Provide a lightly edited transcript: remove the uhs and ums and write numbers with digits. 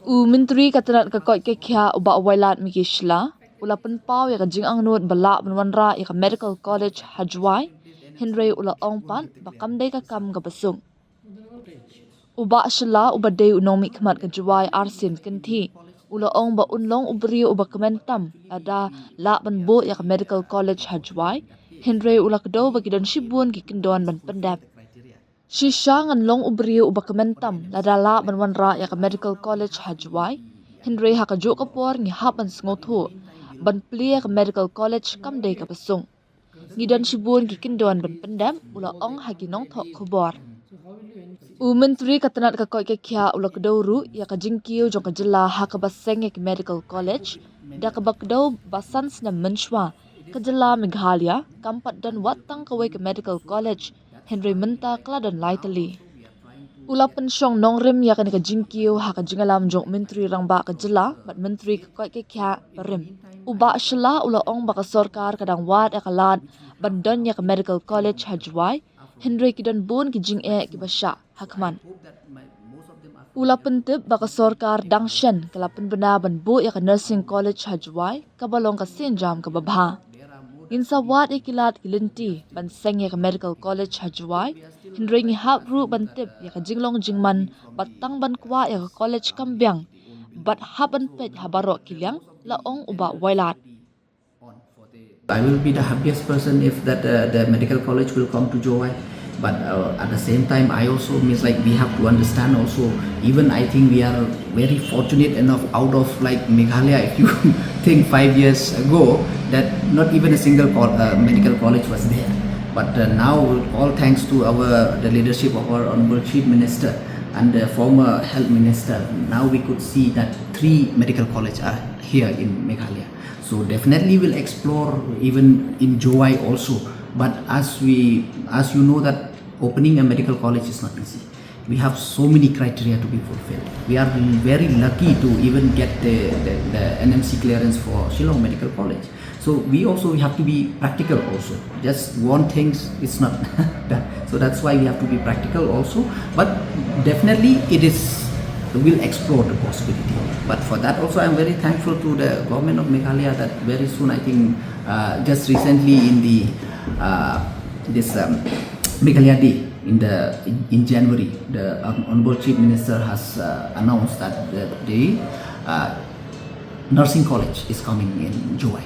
Menteri katanat kakot kekya uba Wailadmiki Shylla, ula penpau ya kajing angnut balak benwanra ya Medical College Jowai, Henry ula ongpan bakam day kakam gabasung. Uba Shylla uba day unomi kmat ka Jowai arsin kenti, ula ong ba unlong ubri uba kementam, ada lak benbo ya Medical College Jowai, Henry ula kedo bagidan shibun ki kendoan ban pendap. Shisha ngan long ubri uba kementam ladala banwanra ya Medical College Jowai, Henry hakajuk kapor ngi haban sngotho ban plia ka Medical College kamday ka pasung. Ngidan shibun ki kindoan ban pendam ula ong haginong thok khobor. Menteri katanat ka koi kya ula kedawru ya ka jingkiu jong ka jela hakabaseng ya Medical College da ka bakdaw basan sna menshwa ka jela Meghalaya kampat dan watang kawai ka Medical College Henry menta kladan laitali. Ula pensyong nongrim ya kan ka jingkiu ha ka jingalam jong menteri rangba ka jela bat menteri ka koi kya parim. Uba Shylla ula ong baka sorkar kadang wat ya kalad bandan ya ka Medical College Jowai Henry kidan bun ki jing ki basya hakman. Ula pentip baka sorkar dangshen kalapan bena ban bu ya ka Nursing College Jowai kabalong ka sinjam ka babha. Insa wat ikilat kilinti ban seng ya ka Medical College Jowai Henry ngi hapru ban tip ya ka jinglong jingman batang ban kwa ya ka college kambyang bat haban pet habaro kilyang laong uba Wailad. I will be the happiest person if that the medical college will come to Jowai. But at the same time, I also means like we have to understand also. Even I think we are very fortunate enough out of like Meghalaya. If you think 5 years ago, that not even a single medical college was there. But now, all thanks to the leadership of our honorable chief minister and the former health minister, now we could see that 3 medical colleges are here in Meghalaya. So definitely we'll explore even in Jowai also. But as you know that opening a medical college is not easy. We have so many criteria to be fulfilled. We are very lucky to even get the NMC clearance for Shillong Medical College. So we also have to be practical also. Just one things it's not done. So that's why we have to be practical also. But definitely we'll explore the possibility. But for that also I'm very thankful to the government of Meghalaya that very soon I think just recently in the this Meghalaya Day in January, the honorable chief minister has announced that the nursing college is coming in Jowai.